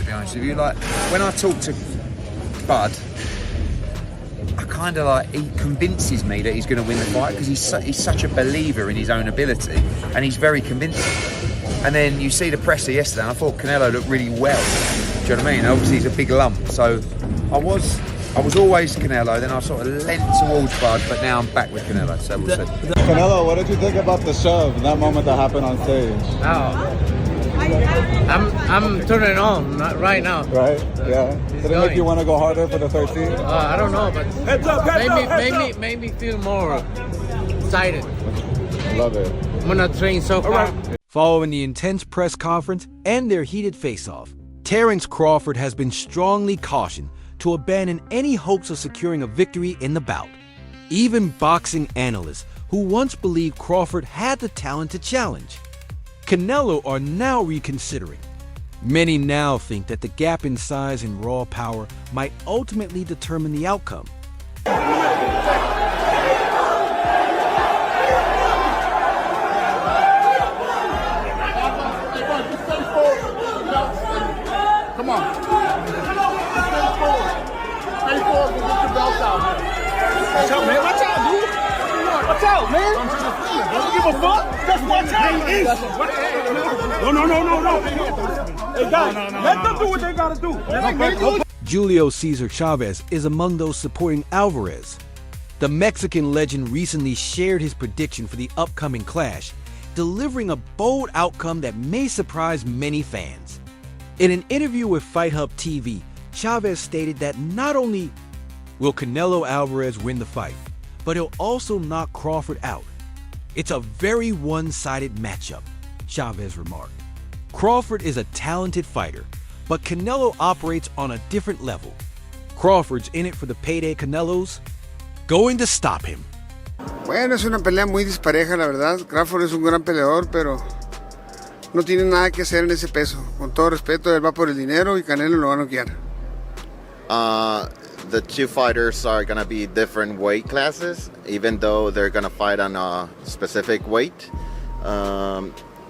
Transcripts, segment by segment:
be honest with you. Like, when I talk to Bud, I kind of like, he convinces me that he's going to win the fight because he's such a believer in his own ability, and he's very convincing. And then you see the presser yesterday, and I thought Canelo looked really well. Do you know what I mean? Obviously, he's a big lump, so I was always Canelo. Then I sort of leant towards Bud, but now I'm back with Canelo. So we'll see. Canelo, what did you think about the shove, that moment that happened on stage? Oh, I'm turning on right now. Right? Yeah. Did it make you want to go harder for the 13th? I don't know, but made me feel more excited. Love it. I'm gonna train so far. Following the intense press conference and their heated face-off, Terence Crawford has been strongly cautioned to abandon any hopes of securing a victory in the bout. Even boxing analysts who once believed Crawford had the talent to challenge Canelo are now reconsidering. Many now think that the gap in size and raw power might ultimately determine the outcome. Come on. Stay forward. We'll get your belts out. Watch out, man. Watch out, dude. Watch out, man. Don't give a fuck. Just watch out. No. Hey, guys, let them do what they gotta do. Julio Cesar Chavez is among those supporting Alvarez. The Mexican legend recently shared his prediction for the upcoming clash, delivering a bold outcome that may surprise many fans. In an interview with Fight Hub TV, Chavez stated that not only will Canelo Alvarez win the fight, but he'll also knock Crawford out. It's a very one-sided matchup, Chavez remarked. Crawford is a talented fighter, but Canelo operates on a different level. Crawford's in it for the payday. Canelo's going to stop him. Bueno, es una pelea muy dispareja, la verdad. Crawford es un gran peleador, pero no tiene nada que hacer en ese peso. Con todo respeto, él va por el dinero y Canelo lo va a noquear. The two fighters are going to be different weight classes, even though they're going to fight on a specific weight.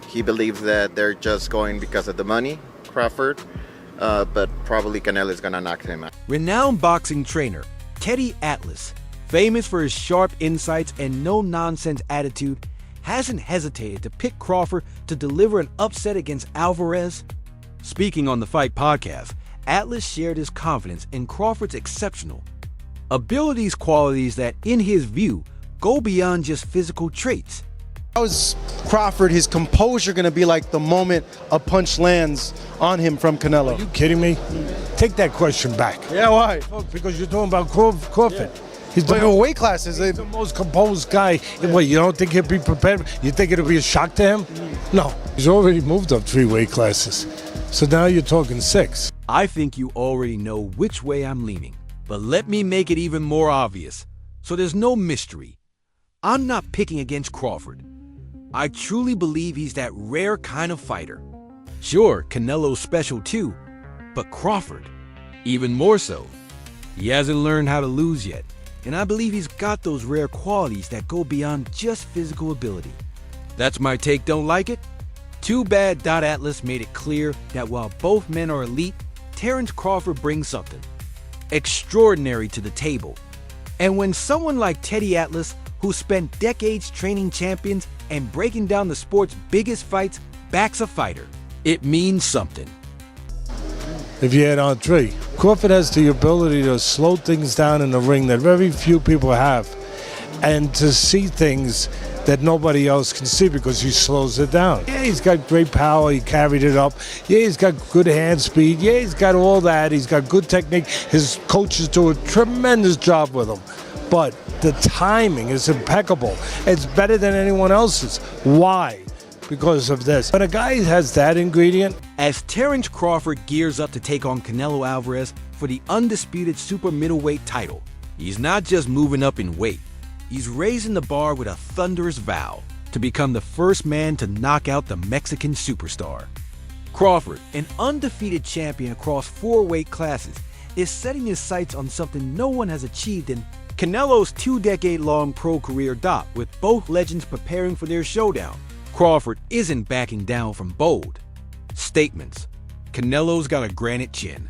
He believes that they're just going because of the money, Crawford, but probably Canelo is going to knock him out. Renowned boxing trainer Teddy Atlas, famous for his sharp insights and no-nonsense attitude, hasn't hesitated to pick Crawford to deliver an upset against Alvarez. Speaking on the Fight podcast, Atlas shared his confidence in Crawford's exceptional abilities, qualities that, in his view, go beyond just physical traits. How is Crawford, his composure, going to be like the moment a punch lands on him from Canelo? Are you kidding me? Take that question back. Yeah, why? Because you're talking about Crawford. Yeah. He's the weight classes. He's the most composed guy. What, you don't think he'll be prepared? You think it'll be a shock to him? No. He's already moved up 3 weight classes. So now you're talking 6. I think you already know which way I'm leaning, but let me make it even more obvious, so there's no mystery. I'm not picking against Crawford. I truly believe he's that rare kind of fighter. Sure, Canelo's special too, but Crawford, even more so. He hasn't learned how to lose yet, and I believe he's got those rare qualities that go beyond just physical ability. That's my take. Don't like it? Too bad. Atlas made it clear that while both men are elite, Terence Crawford brings something extraordinary to the table. And when someone like Teddy Atlas, who spent decades training champions and breaking down the sport's biggest fights, backs a fighter, it means something. If you had on 3, Crawford has the ability to slow things down in the ring that very few people have, and to see things that nobody else can see because he slows it down. Yeah, he's got great power. He carried it up. Yeah, he's got good hand speed. Yeah, he's got all that. He's got good technique. His coaches do a tremendous job with him. But the timing is impeccable. It's better than anyone else's. Why? Because of this. When a guy has that ingredient. As Terence Crawford gears up to take on Canelo Alvarez for the undisputed super middleweight title, he's not just moving up in weight. He's raising the bar with a thunderous vow to become the first man to knock out the Mexican superstar. Crawford, an undefeated champion across 4 weight classes, is setting his sights on something no one has achieved in Canelo's 2-decade-long pro career. With both legends preparing for their showdown, Crawford isn't backing down from bold statements. Canelo's got a granite chin.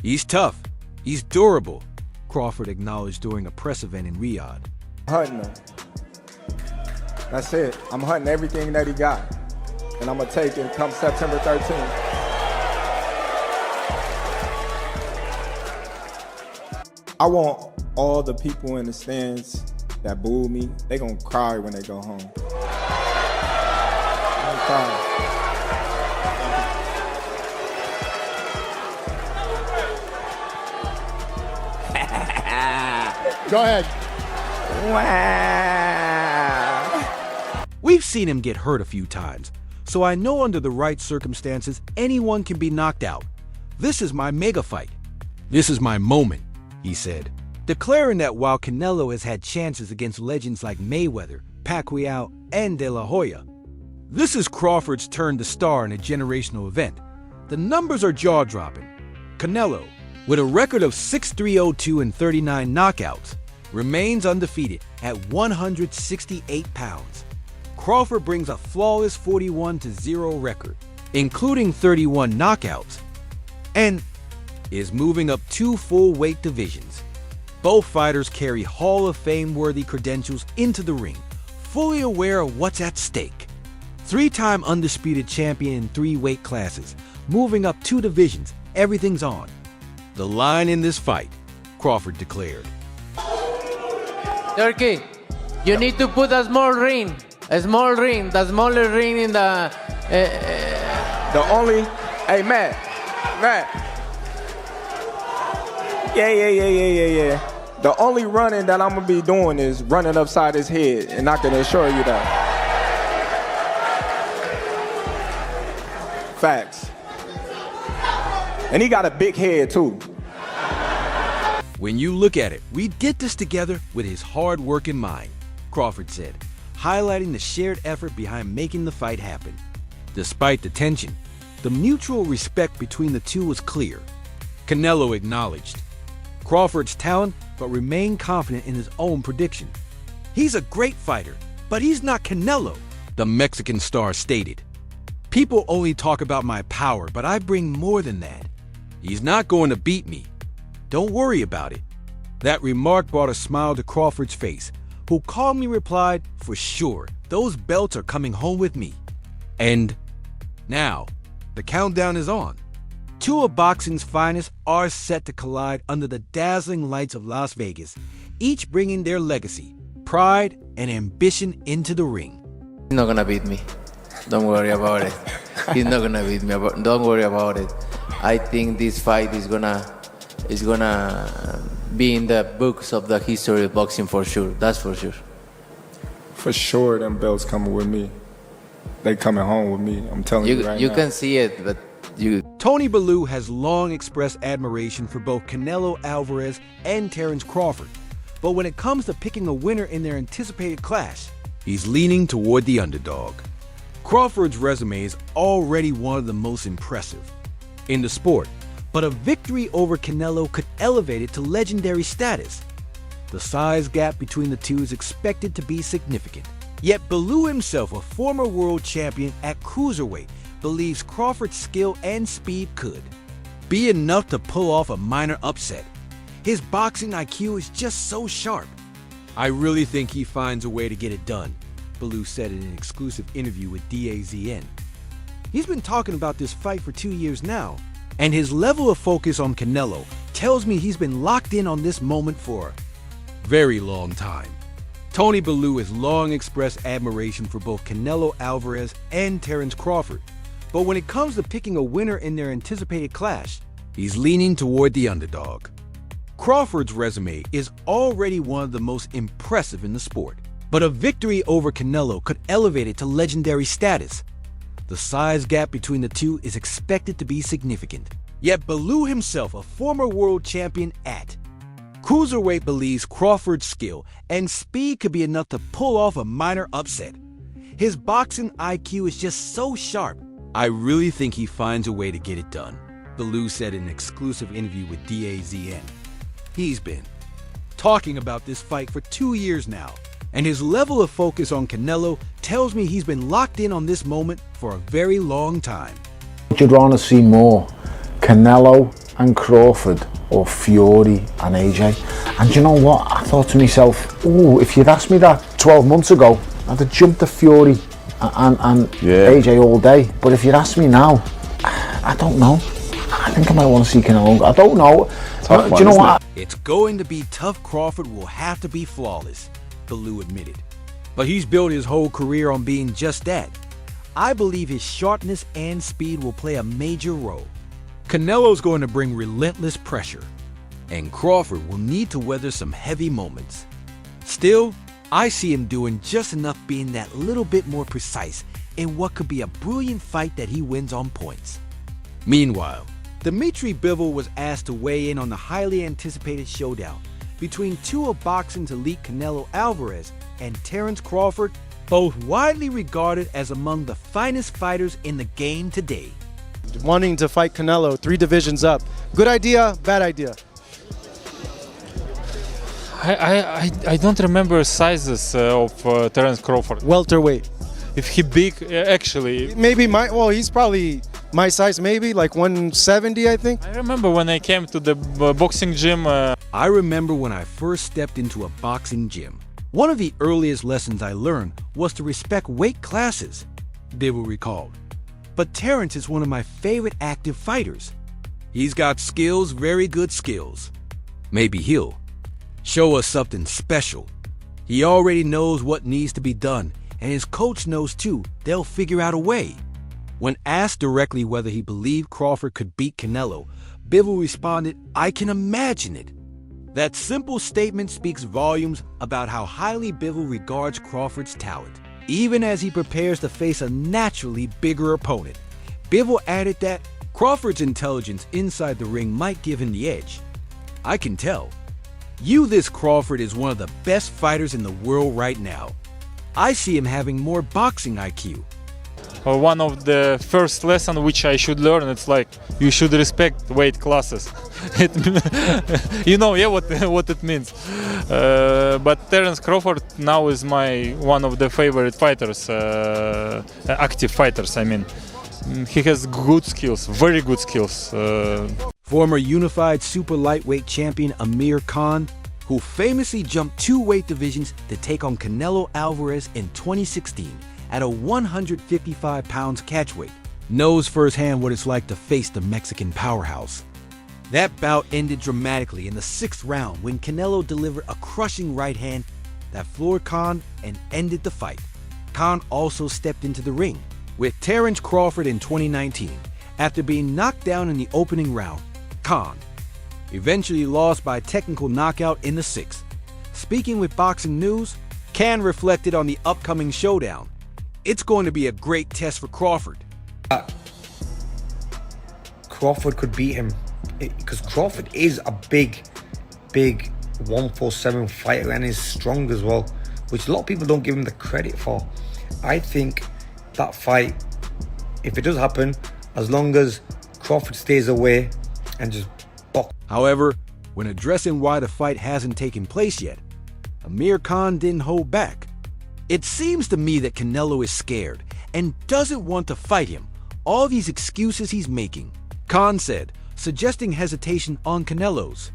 He's tough. He's durable, Crawford acknowledged during a press event in Riyadh. Hunting him. That's it. I'm hunting everything that he got. And I'm going to take it come September 13th. I want all the people in the stands that booed me, they going to cry when they go home. I'm crying. Go ahead. Wow. We've seen him get hurt a few times, so I know under the right circumstances, anyone can be knocked out. This is my mega fight. This is my moment, he said, declaring that while Canelo has had chances against legends like Mayweather, Pacquiao, and De La Hoya, this is Crawford's turn to star in a generational event. The numbers are jaw-dropping. Canelo, with a record of 6-3-0-2 and 39 knockouts, remains undefeated at 168 pounds. Crawford brings a flawless 41-0 record, including 31 knockouts, and is moving up 2 full-weight divisions. Both fighters carry Hall of Fame-worthy credentials into the ring, fully aware of what's at stake. 3-time undisputed champion in 3 weight classes, moving up 2 divisions, everything's on. The line in this fight, Crawford declared. Turkey, you need to put a small ring, the smaller ring in the... The only... Hey, Matt. Yeah. The only running that I'm going to be doing is running upside his head, and I can assure you that. Facts. And he got a big head, too. When you look at it, we did this together with his hard work in mind, Crawford said, highlighting the shared effort behind making the fight happen. Despite the tension, the mutual respect between the two was clear. Canelo acknowledged Crawford's talent, but remained confident in his own prediction. He's a great fighter, but he's not Canelo, the Mexican star stated. People only talk about my power, but I bring more than that. He's not going to beat me. Don't worry about it. That remark brought a smile to Crawford's face, who calmly replied, for sure, those belts are coming home with me. And now, the countdown is on. 2 of boxing's finest are set to collide under the dazzling lights of Las Vegas, each bringing their legacy, pride, and ambition into the ring. He's not gonna beat me. Don't worry about it. He's not gonna beat me. Don't worry about it. I think this fight is gonna be in the books of the history of boxing for sure. That's for sure. For sure, them belts coming with me. They coming home with me. I'm telling you right now. You can see it, but you... Tony Bellew has long expressed admiration for both Canelo Alvarez and Terence Crawford. But when it comes to picking a winner in their anticipated clash, he's leaning toward the underdog. Crawford's resume is already one of the most impressive in the sport, but a victory over Canelo could elevate it to legendary status. The size gap between the two is expected to be significant. Yet Bellew himself, a former world champion at cruiserweight, believes Crawford's skill and speed could be enough to pull off a minor upset. His boxing IQ is just so sharp. I really think he finds a way to get it done, Bellew said in an exclusive interview with DAZN. He's been talking about this fight for 2 years now, and his level of focus on Canelo tells me he's been locked in on this moment for a very long time. Tony Bellew has long expressed admiration for both Canelo Alvarez and Terence Crawford, but when it comes to picking a winner in their anticipated clash, he's leaning toward the underdog. Crawford's resume is already one of the most impressive in the sport, but a victory over Canelo could elevate it to legendary status. The size gap between the two is expected to be significant. Yet Bellew himself, a former world champion at cruiserweight, believes Crawford's skill and speed could be enough to pull off a minor upset. His boxing IQ is just so sharp. I really think he finds a way to get it done, Bellew said in an exclusive interview with DAZN. He's been talking about this fight for 2 years now, and his level of focus on Canelo tells me he's been locked in on this moment for a very long time. Would you rather see more Canelo and Crawford or Fury and AJ? And you know what? I thought to myself, ooh, if you'd asked me that 12 months ago, I'd have jumped to Fury and AJ all day. But if you'd asked me now, I don't know. I think I might want to see Canelo. I don't know. Do you know what? It's going to be tough. Crawford will have to be flawless, Bellew admitted. But he's built his whole career on being just that. I believe his sharpness and speed will play a major role. Canelo's going to bring relentless pressure, and Crawford will need to weather some heavy moments. Still, I see him doing just enough, being that little bit more precise in what could be a brilliant fight that he wins on points. Meanwhile, Dmitry Bivol was asked to weigh in on the highly anticipated showdown between two of boxing's elite, Canelo Alvarez and Terence Crawford, both widely regarded as among the finest fighters in the game today. Wanting to fight Canelo, 3 divisions up. Good idea, bad idea? I don't remember sizes of Terence Crawford. Welterweight. If he big, actually. Maybe he's probably my size, maybe like 170, I think. I remember when I came to the boxing gym. I remember when I first stepped into a boxing gym. One of the earliest lessons I learned was to respect weight classes, Bivol recalled. But Terence is one of my favorite active fighters. He's got skills, very good skills. Maybe he'll show us something special. He already knows what needs to be done, and his coach knows too. They'll figure out a way. When asked directly whether he believed Crawford could beat Canelo, Bivol responded, "I can imagine it." That simple statement speaks volumes about how highly Bivol regards Crawford's talent, even as he prepares to face a naturally bigger opponent. Bivol added that Crawford's intelligence inside the ring might give him the edge. "I can tell. This Crawford is one of the best fighters in the world right now. I see him having more boxing IQ." One of the first lessons which I should learn, it's like you should respect weight classes. What it means. But Terence Crawford now is one of the favorite fighters, active fighters. I mean, he has good skills, very good skills. Former unified super lightweight champion Amir Khan, who famously jumped 2 weight divisions to take on Canelo Alvarez in 2016 at a 155 pounds catchweight, knows firsthand what it's like to face the Mexican powerhouse. That bout ended dramatically in the 6th round when Canelo delivered a crushing right hand that floored Khan and ended the fight. Khan also stepped into the ring with Terence Crawford in 2019 after being knocked down in the opening round. Khan eventually lost by a technical knockout in the 6th. Speaking with Boxing News, Khan reflected on the upcoming showdown. "It's going to be a great test for Crawford. Crawford could beat him because Crawford is a big 147 fighter and is strong as well, which a lot of people don't give him the credit for. I think that fight, if it does happen, as long as Crawford stays away and just box." However, when addressing why the fight hasn't taken place yet, Amir Khan didn't hold back. "It seems to me that Canelo is scared and doesn't want to fight him. All these excuses he's making," Khan said, suggesting hesitation on Canelo's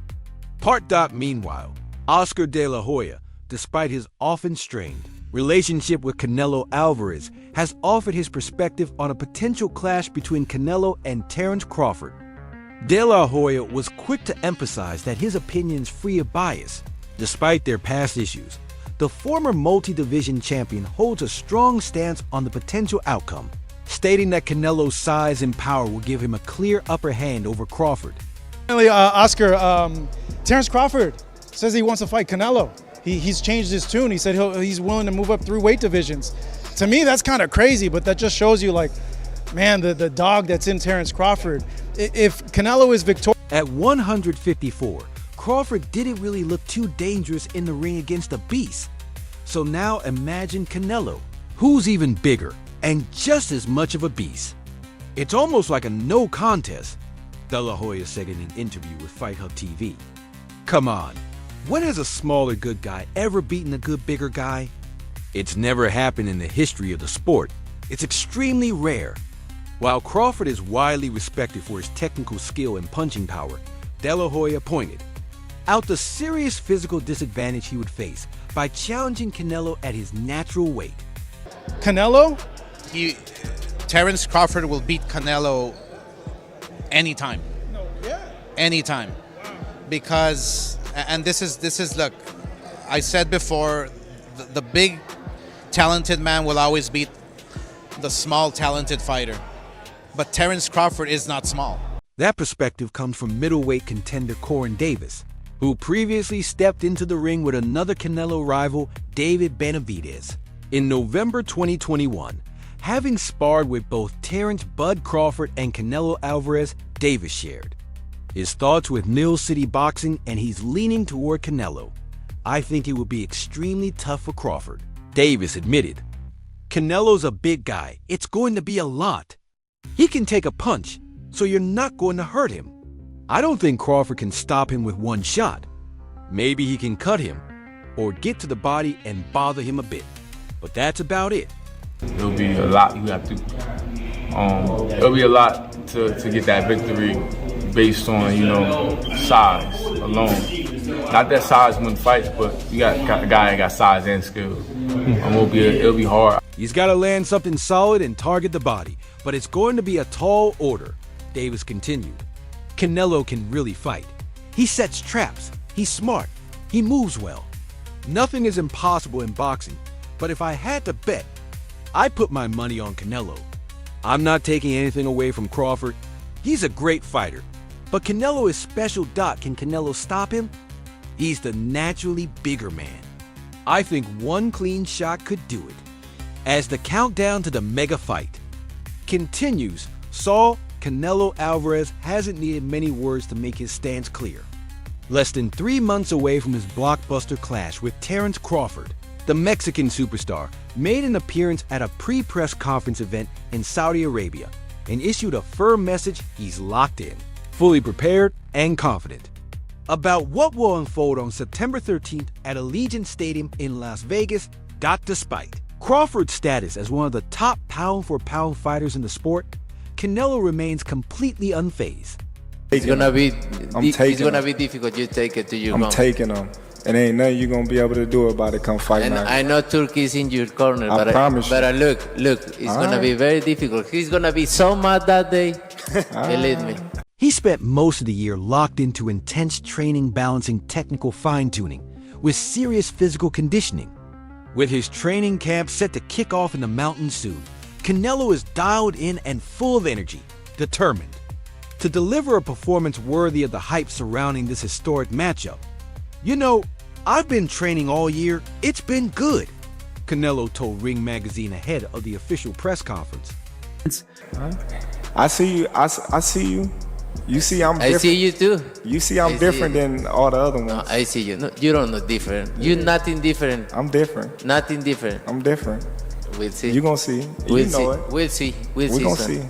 part. Meanwhile, Oscar De La Hoya, despite his often strained relationship with Canelo Alvarez, has offered his perspective on a potential clash between Canelo and Terence Crawford. De La Hoya was quick to emphasize that his opinion is free of bias. Despite their past issues, the former multi-division champion holds a strong stance on the potential outcome, stating that Canelo's size and power will give him a clear upper hand over Crawford. Oscar, Terence Crawford says he wants to fight Canelo. He's changed his tune. He said he's willing to move up 3 weight divisions. To me, that's kind of crazy, but that just shows you, like, man, the dog that's in Terence Crawford. If Canelo is victorious. At 154, Crawford didn't really look too dangerous in the ring against a beast. So now imagine Canelo, who's even bigger and just as much of a beast. "It's almost like a no contest," De La Hoya said in an interview with Fight Hub TV. "Come on, when has a smaller good guy ever beaten a good bigger guy? It's never happened in the history of the sport. It's extremely rare. While Crawford is widely respected for his technical skill and punching power, De La Hoya pointed out the serious physical disadvantage he would face by challenging Canelo at his natural weight. Canelo? Terence Crawford will beat Canelo anytime. Anytime. Because, and this is look, I said before, the big talented man will always beat the small talented fighter. But Terence Crawford is not small. That perspective comes from middleweight contender Corin Davis, who previously stepped into the ring with another Canelo rival, David Benavidez. In November 2021, having sparred with both Terence "Bud" Crawford and Canelo Alvarez, Davis shared his thoughts with Mill City Boxing, and he's leaning toward Canelo. I think it would be extremely tough for Crawford. Davis admitted, Canelo's a big guy. It's going to be a lot. He can take a punch, so you're not going to hurt him. I don't think Crawford can stop him with one shot. Maybe he can cut him or get to the body and bother him a bit. But that's about it. It'll be a lot you have to, it'll be a lot to get that victory based on, size alone. Not that size wins fights, but you got a guy that got size and skill. It'll be hard. He's got to land something solid and target the body, but it's going to be a tall order, Davis continued. Canelo can really fight. He sets traps. He's smart. He moves well. Nothing is impossible in boxing, but if I had to bet, I'd put my money on Canelo. I'm not taking anything away from Crawford. He's a great fighter, but Canelo is special. Can Canelo stop him? He's the naturally bigger man. I think one clean shot could do it. As the countdown to the mega fight continues, Canelo Alvarez hasn't needed many words to make his stance clear. Less than 3 months away from his blockbuster clash with Terence Crawford, the Mexican superstar made an appearance at a pre-press conference event in Saudi Arabia and issued a firm message he's locked in, fully prepared and confident about what will unfold on September 13th at Allegiant Stadium in Las Vegas. Despite Crawford's status as one of the top pound-for-pound fighters in the sport, Canelo remains completely unfazed. It's gonna be difficult. You take it to your I'm taking him. And ain't nothing you're gonna be able to do about it come fight night. I know Turkey's in your corner, I promise you. But look, it's gonna be very difficult. He's gonna be so mad that day. Believe me. He spent most of the year locked into intense training balancing technical fine-tuning with serious physical conditioning. With his training camp set to kick off in the mountains soon, Canelo is dialed in and full of energy, determined to deliver a performance worthy of the hype surrounding this historic matchup. I've been training all year. It's been good, Canelo told Ring Magazine ahead of the official press conference. I see you. I see you. You see I'm different. I see you too. You see I'm different than all the other ones. No, I see you. No, you don't know different. You're nothing different. I'm different. Nothing different. I'm different. We'll see. You're going to see. We'll you know see. it. We'll see. We're going to see.